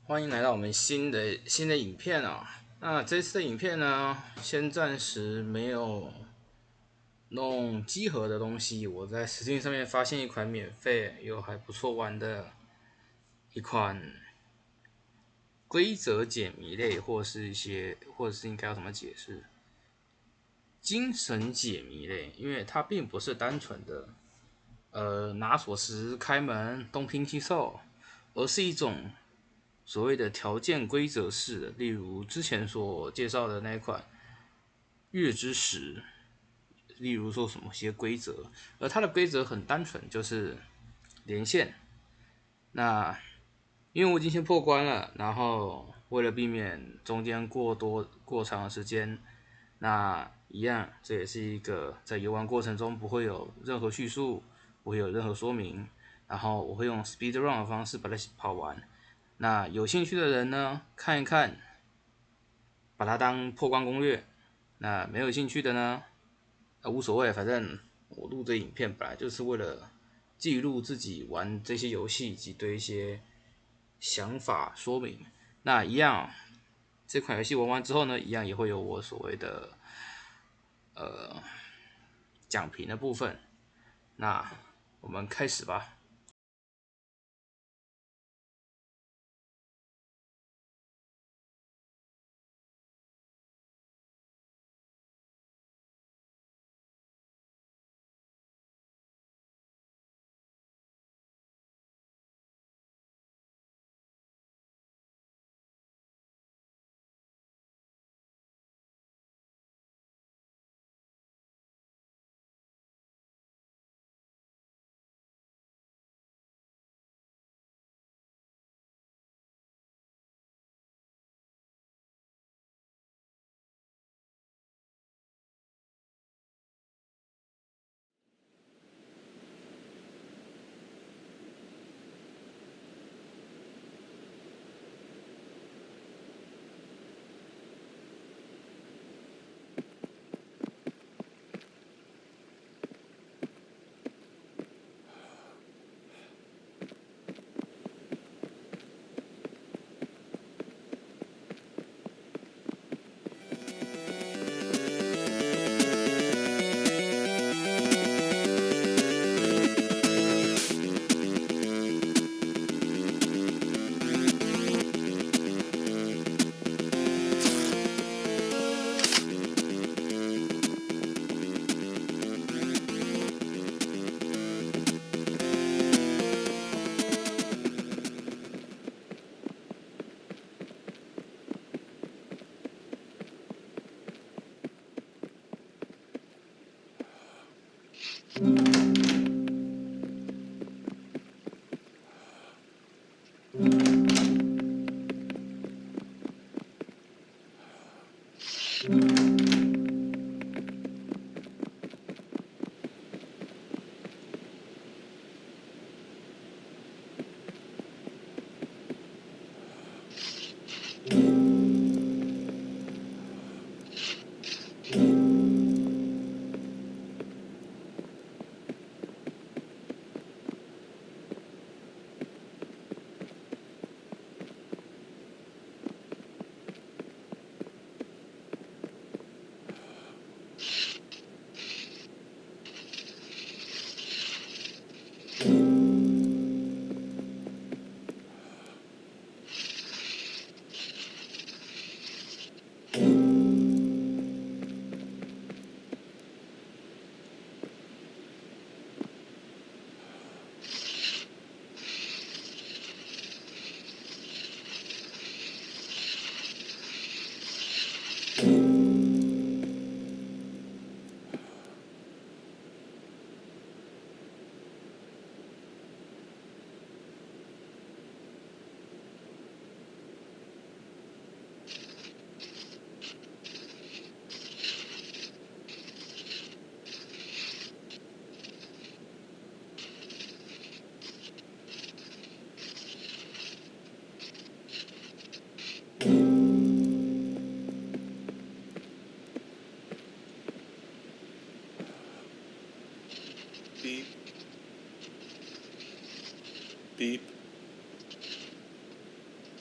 欢迎来到我们新的影片啊、那这次的影片呢，先暂时没有弄集合的东西。我在 Steam 上面发现一款免费又还不错玩的一款规则解谜类，或者是应该要怎么解释？精神解谜类，因为它并不是单纯的拿锁匙开门东拼西凑，而是一种所谓的条件规则式的，例如之前所介绍的那一款月之石，例如说什么些规则，而它的规则很单纯，就是连线。那因为我已经先破关了，然后为了避免中间过长的时间，那一样这也是一个在游玩过程中不会有任何叙述，不会有任何说明，然后我会用 speed run 的方式把它跑完。那有兴趣的人呢，看一看，把它当破关攻略。那没有兴趣的呢，无所谓，反正我录这影片本来就是为了记录自己玩这些游戏以及对一些想法说明。那一样，这款游戏玩完之后呢，一样也会有我所谓的讲评的部分。那我们开始吧。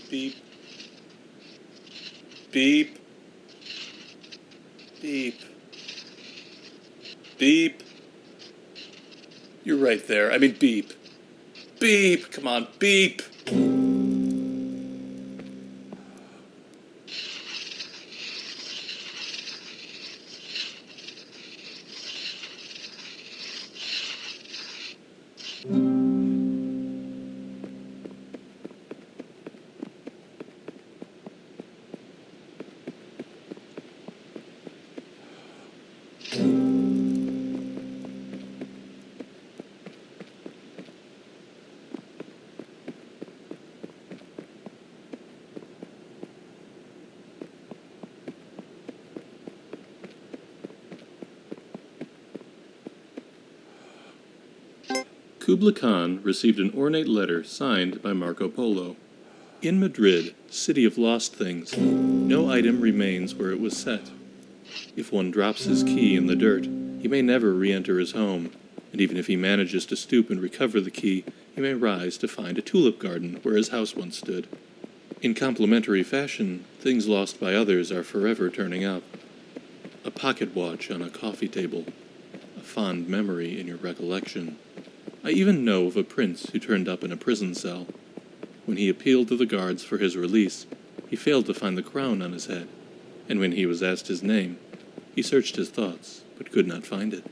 Beep. Beep. Beep. Beep. You're right there. I mean, beep. Beep. Come on, beep. Kubla Khan received an ornate letter signed by Marco Polo. In Madrid, city of lost things, no item remains where it was set. If one drops his key in the dirt, he may never re-enter his home, and even if he manages to stoop and recover the key, he may rise to find a tulip garden where his house once stood. In complementary fashion, things lost by others are forever turning up. A pocket watch on a coffee table, a fond memory in your recollection. I even know of a prince who turned up in a prison cell. When he appealed to the guards for his release, he failed to find the crown on his head, and when he was asked his name, he searched his thoughts, but could not find it.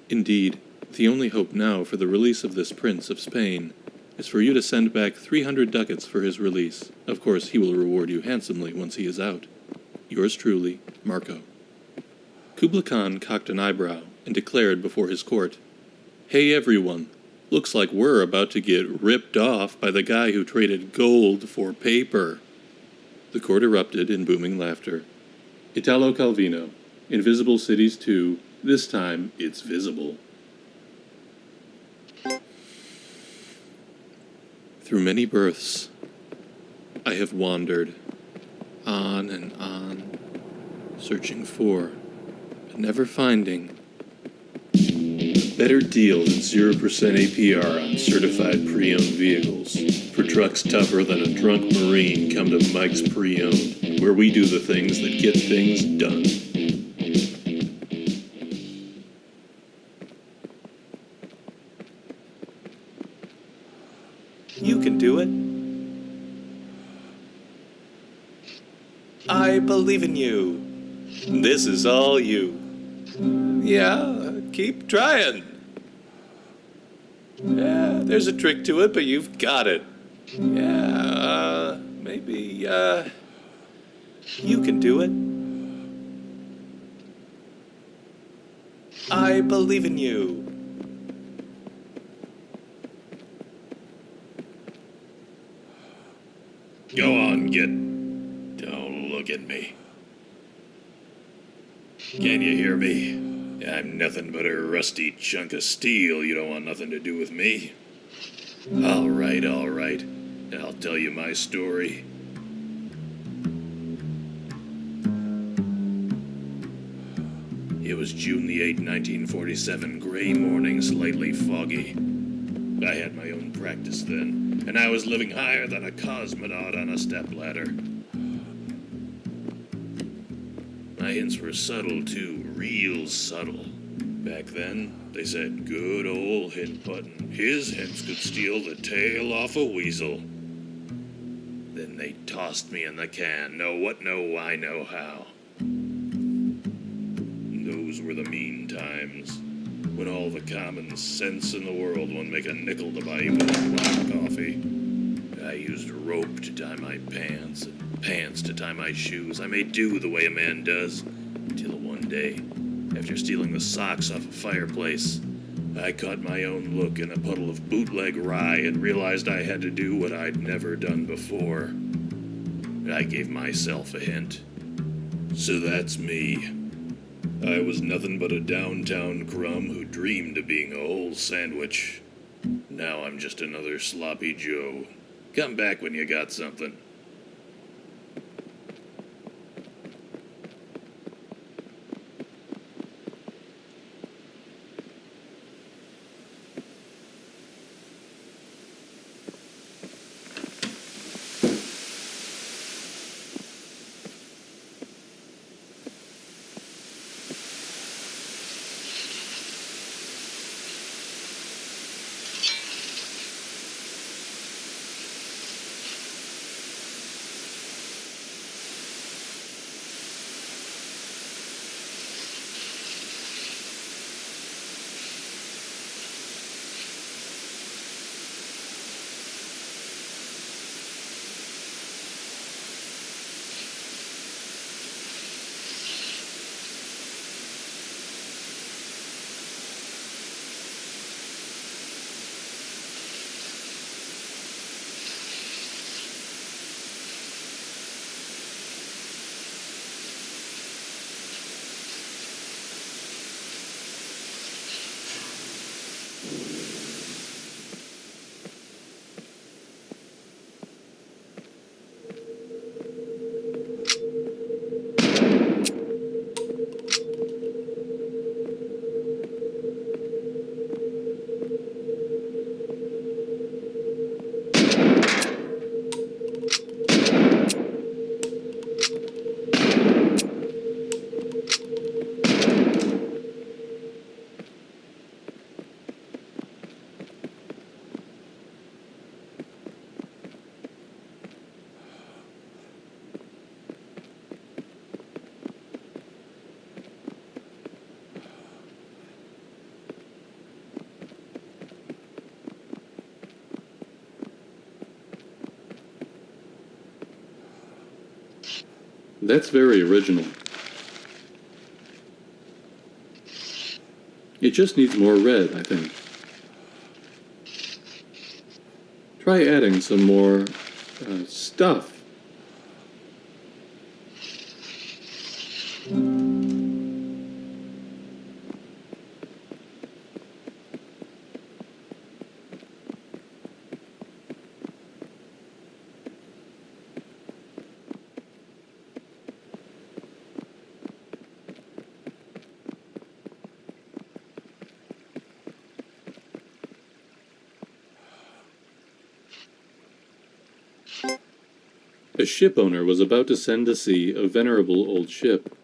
Indeed, the only hope now for the release of this prince of Spain is for you to send back 300 ducats for his release. Of course, he will reward you handsomely once he is out. Yours truly, Marco. Kubla Khan cocked an eyebrow and declared before his court, "Hey everyone, looks like we're about to get ripped off by the guy who traded gold for paper." The court erupted in booming laughter. Italo Calvino, Invisible Cities 2, this time it's visible. Through many births, I have wandered, on and on, searching for, but never finding, better deal than 0% APR on certified pre-owned vehicles. For trucks tougher than a drunk Marine, come to Mike's Pre-Owned, where we do the things that get things done. You can do it. I believe in you. This is all you. Yeah, keep trying. Yeah, there's a trick to it, but you've got it. Yeah, maybe, you can do it. I believe in you. Go on, Don't look at me. Can you hear me? I'm nothing but a rusty chunk of steel. You don't want nothing to do with me. All right. I'll tell you my story. It was June the 8th, 1947, gray morning, slightly foggy. I had my own practice then, and I was living higher than a cosmonaut on a stepladder. My hints were subtle, too, real subtle. Back then, they said good old hint button. His hints could steal the tail off a weasel. Then they tossed me in the can. Know what, know why, know how. Those were the mean times, when all the common sense in the world wouldn't make a nickel to buy you a black coffee. I used rope to tie my pants, and pants to tie my shoes. I made do the way a man does, till one day, after stealing the socks off a fireplace, I caught my own look in a puddle of bootleg rye and realized I had to do what I'd never done before. I gave myself a hint. So that's me. I was nothing but a downtown crumb who dreamed of being a whole sandwich. Now I'm just another sloppy Joe. Come back when you got something. That's very original. It just needs more red, I think. Try adding some more stuff. A ship owner was about to send to sea a venerable old ship.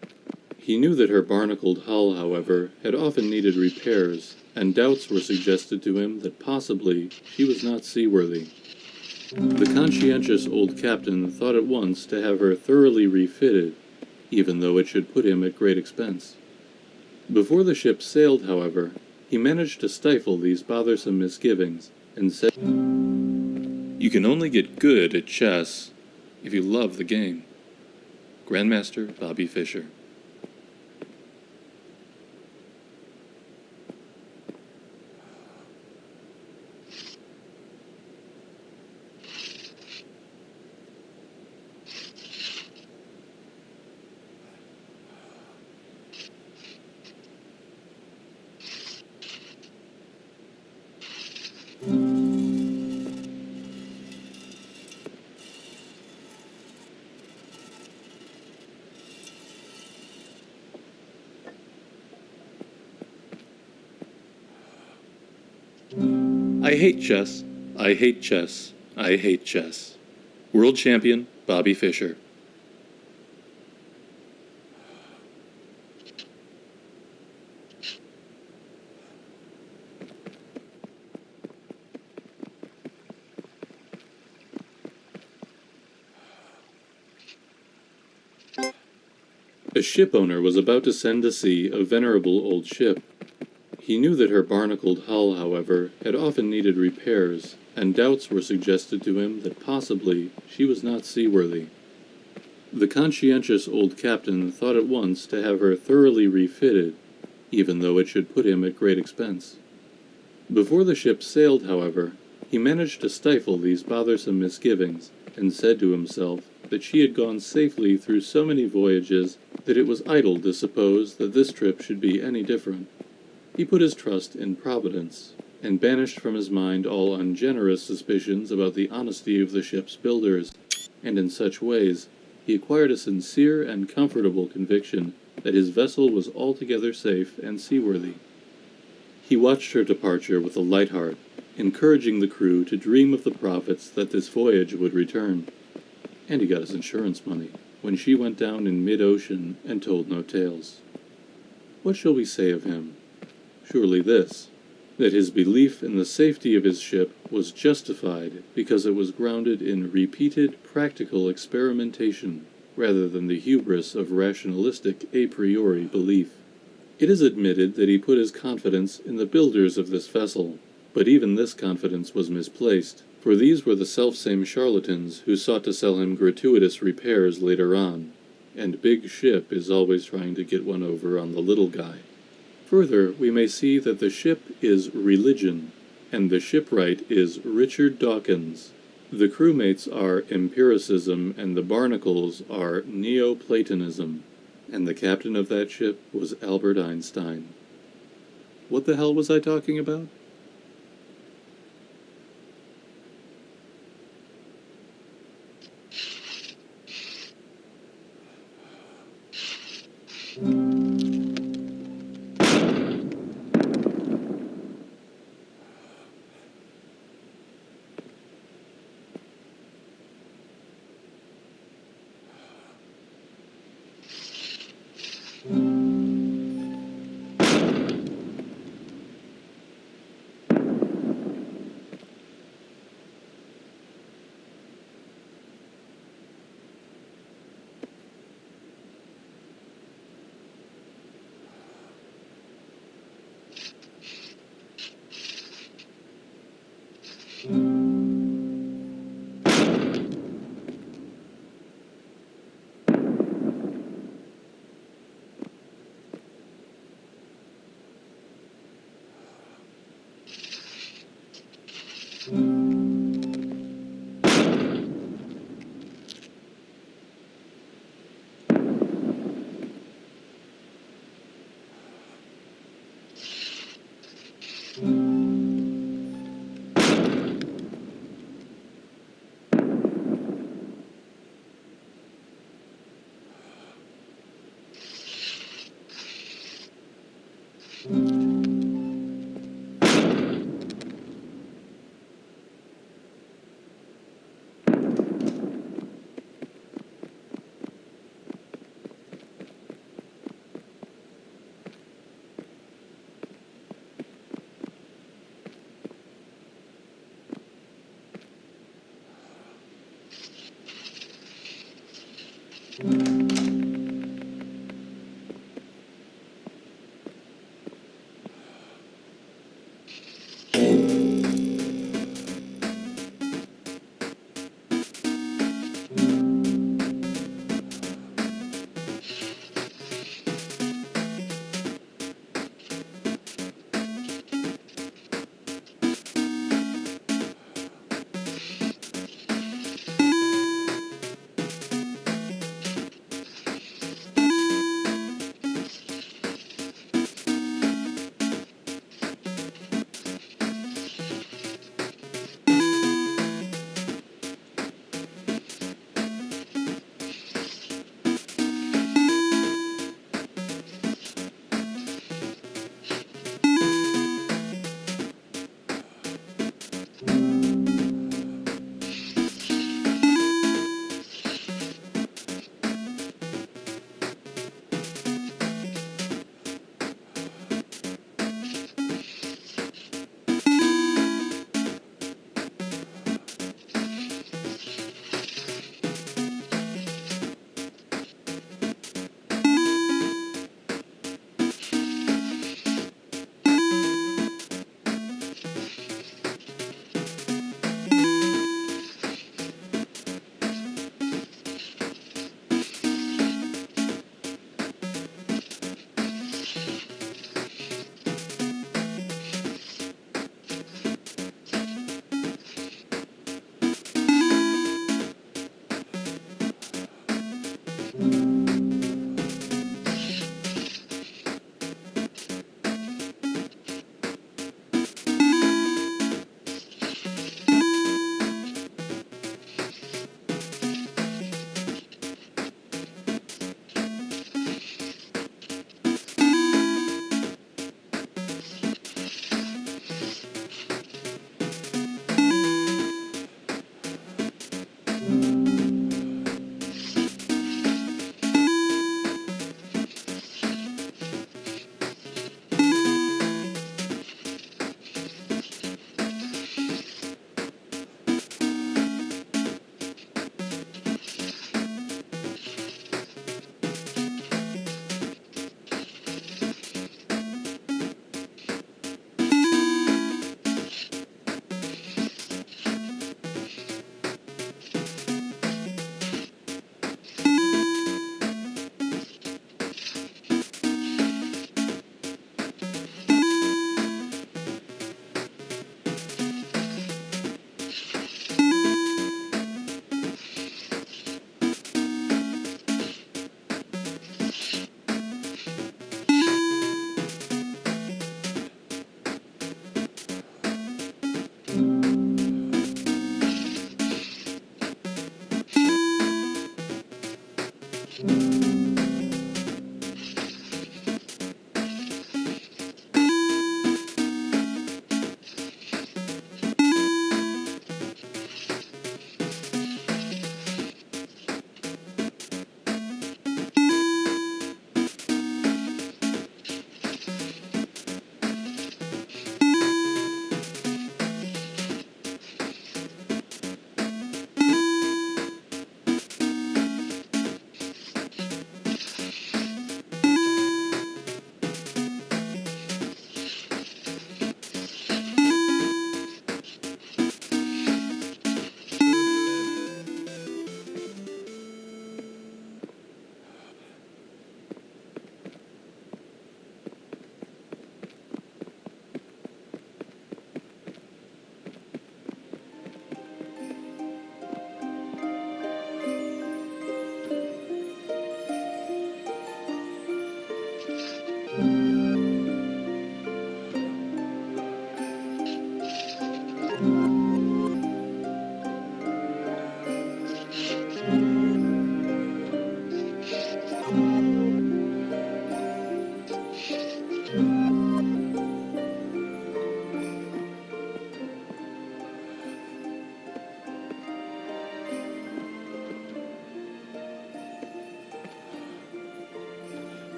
He knew that her barnacled hull, however, had often needed repairs, and doubts were suggested to him that possibly she was not seaworthy. The conscientious old captain thought at once to have her thoroughly refitted, even though it should put him at great expense. Before the ship sailed, however, he managed to stifle these bothersome misgivings, and said, "You can only get good at chess if you love the game." Grandmaster Bobby Fischer. I hate chess. I hate chess. I hate chess. World Champion Bobby Fischer. A ship owner was about to send to sea a venerable old ship. He knew that her barnacled hull, however, had often needed repairs, and doubts were suggested to him that possibly she was not seaworthy. The conscientious old captain thought at once to have her thoroughly refitted, even though it should put him at great expense. Before the ship sailed, however, he managed to stifle these bothersome misgivings, and said to himself that she had gone safely through so many voyages that it was idle to suppose that this trip should be any different. He put his trust in Providence, and banished from his mind all ungenerous suspicions about the honesty of the ship's builders, and in such ways he acquired a sincere and comfortable conviction that his vessel was altogether safe and seaworthy. He watched her departure with a light heart, encouraging the crew to dream of the profits that this voyage would return. And he got his insurance money when she went down in mid-ocean and told no tales. What shall we say of him? Surely this, that his belief in the safety of his ship was justified because it was grounded in repeated practical experimentation rather than the hubris of rationalistic a priori belief. It is admitted that he put his confidence in the builders of this vessel, but even this confidence was misplaced, for these were the selfsame charlatans who sought to sell him gratuitous repairs later on, and Big Ship is always trying to get one over on the little guy. Further, we may see that the ship is religion, and the shipwright is Richard Dawkins. The crewmates are empiricism, and the barnacles are Neoplatonism, and the captain of that ship was Albert Einstein. What the hell was I talking about?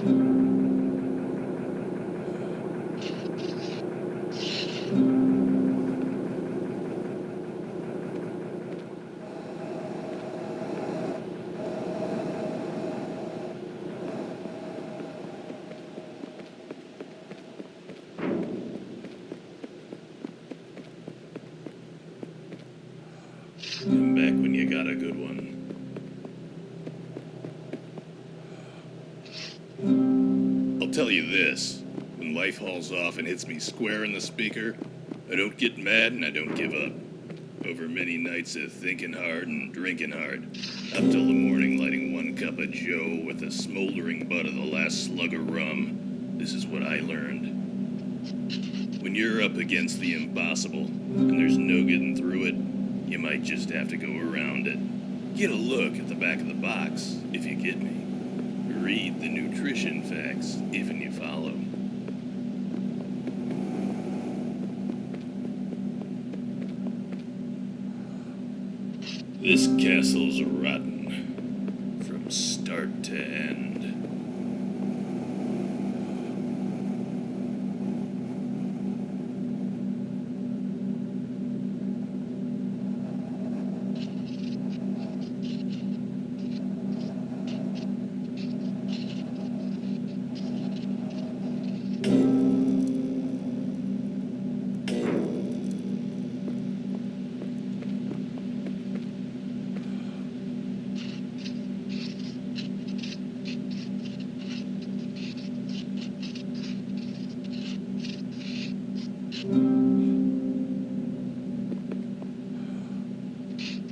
Come back when you got a good one. I'll tell you this, when life hauls off and hits me square in the speaker, I don't get mad and I don't give up. Over many nights of thinking hard and drinking hard, up till the morning lighting one cup of joe with the smoldering butt of the last slug of rum, this is what I learned. When you're up against the impossible, and there's no getting through it, you might just have to go around it. Get a look at the back of the box, if you get me. Read the nutrition facts, if and you follow. This castle's rotten, from start to end.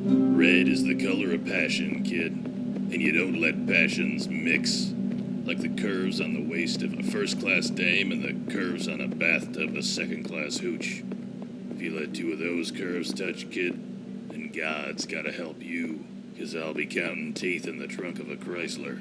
Red is the color of passion, kid, and you don't let passions mix. Like the curves on the waist of a first-class dame and the curves on a bathtub of second-class hooch. If you let two of those curves touch, kid, then God's gotta help you, 'cause I'll be counting teeth in the trunk of a Chrysler.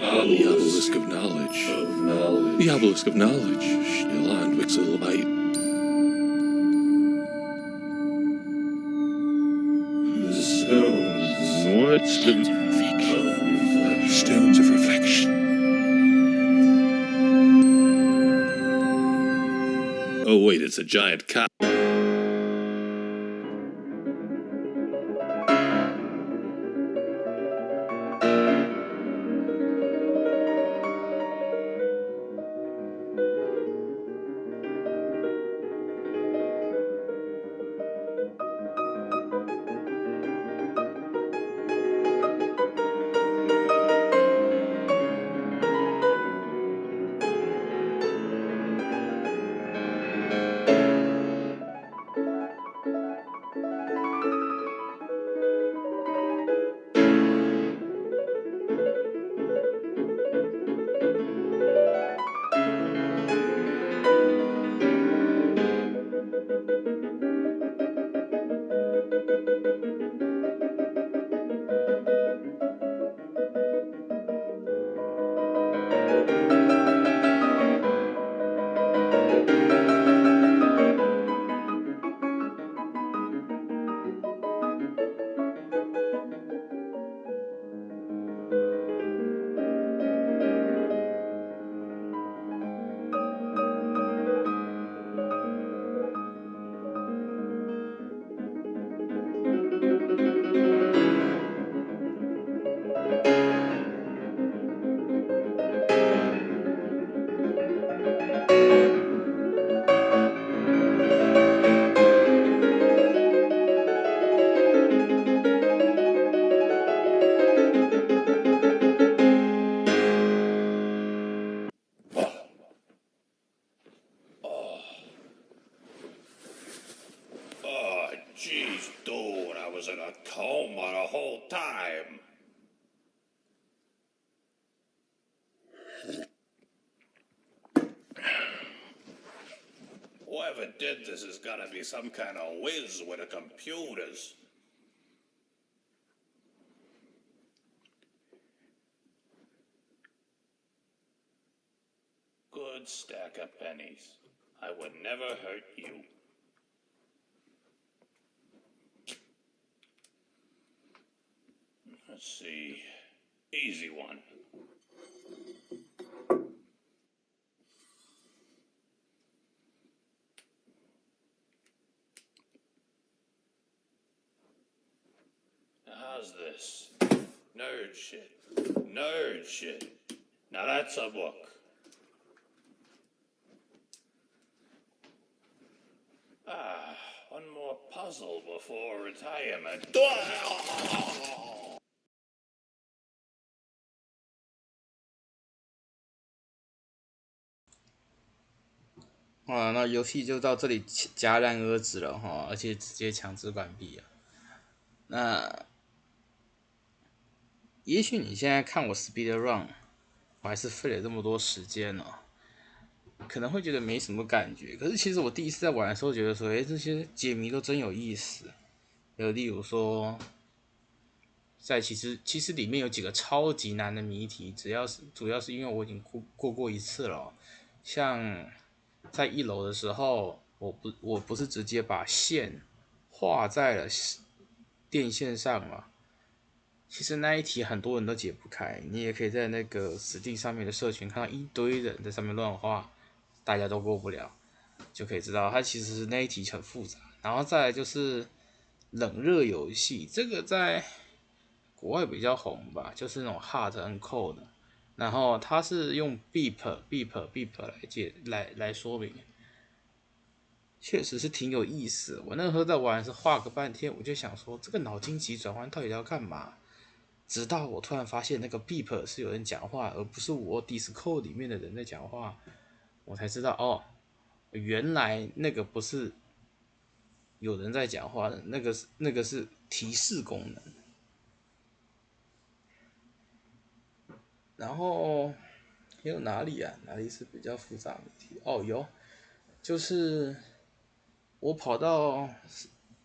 The obelisk of knowledge. The obelisk of knowledge. Elan Wixel light. The stones. What's the stones of reflection? Oh wait, it's a giant cow. Jeez, dude, I was in a coma the whole time. Whoever did this is gonna be some kind of whiz with the computers. Good stack of pennies. I would never hurt you. Let's see. Easy one. How's this? Nerd shit. Nerd shit. Now that's a book. One more puzzle before retirement.那游戏就到这里戛然而止了哈，而且直接强制关闭了。那也许你现在看我 speed run， 我还是费了这么多时间哦，可能会觉得没什么感觉。可是其实我第一次在玩的时候，觉得说，这些解谜都真有意思。例如说，其实里面有几个超级难的谜题，主要是因为我已经过一次了，像在1楼的时候，我不是直接把线画在了电线上嘛？其实那一题很多人都解不开，你也可以在那个Steam上面的社群看到一堆人在上面乱画，大家都过不了，就可以知道它其实那一题很复杂。然后再来就是冷热游戏，这个在国外比较红吧，就是那种 hard and cold， 然后它是用 beep 来说明，确实是挺有意思。我那时候在玩是画个半天，我就想说这个脑筋急转弯到底要干嘛？直到我突然发现那个 beep 是有人讲话，而不是我 Discord 里面的人在讲话，我才知道哦，原来那个不是有人在讲话的，那个是提示功能。然后还有哪里啊？哪里是比较复杂的谜题？哦，有，就是我跑到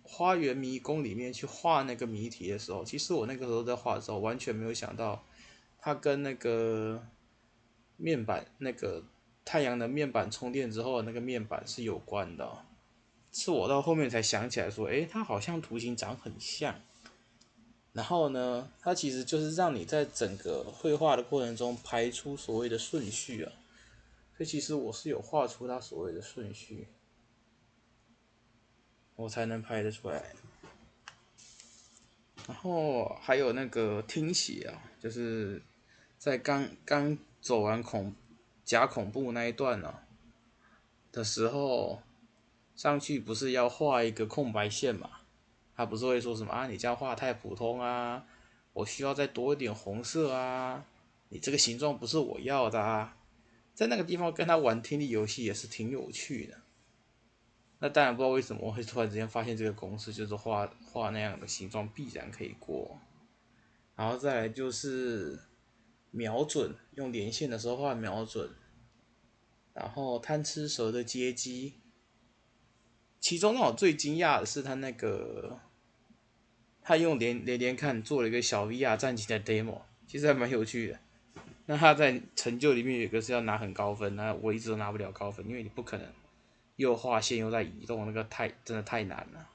花园迷宫里面去画那个谜题的时候，其实我那个时候在画的时候，完全没有想到它跟那个面板那个太阳能面板充电之后的那个面板是有关的哦。是我到后面才想起来说，它好像图形长很像。然后呢，它其实就是让你在整个绘画的过程中排出所谓的顺序啊。所以其实我是有画出它所谓的顺序，我才能拍得出来。然后还有那个听写啊，就是在刚走完假恐怖那一段的时候，上去不是要画一个空白线嘛？他不是会说什么啊？你这样画太普通啊，我需要再多一点红色啊，你这个形状不是我要的啊。在那个地方跟他玩听力游戏也是挺有趣的。那当然不知道为什么我会突然之间发现这个公式就是画那样的形状必然可以过。然后再来就是瞄准，用连线的时候画瞄准，然后贪吃蛇的街机。其中让我最惊讶的是他用连看做了一个小 VR 战棋的 demo， 其实还蛮有趣的。那他在成就里面有一个是要拿很高分，那我一直都拿不了高分，因为你不可能又画线又在移动，那个真的太难了。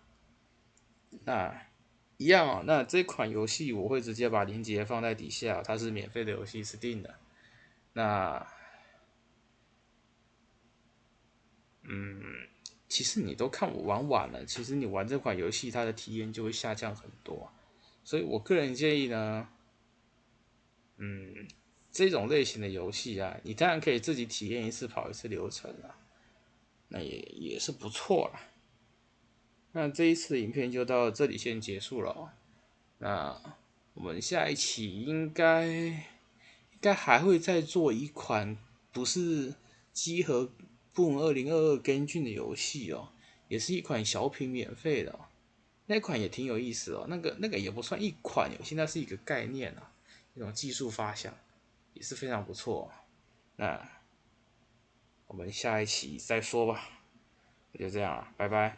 那一样哦，那这款游戏我会直接把链接放在底下，它是免费的游戏，Steam的。那其实你都看我玩完了，其实你玩这款游戏它的体验就会下降很多。所以我个人建议呢，这种类型的游戏啊，你当然可以自己体验一次，跑一次流程啊，那也是不错啦。那这一次的影片就到这里先结束了哦。那我们下一期应该还会再做一款不是集合部2022根据的游戏哦，也是一款小品免费的哦。那款也挺有意思哦，那个也不算一款游戏，那是一个概念啊，一种技术发想，也是非常不错哦。那我们下一期再说吧，就这样了，拜拜。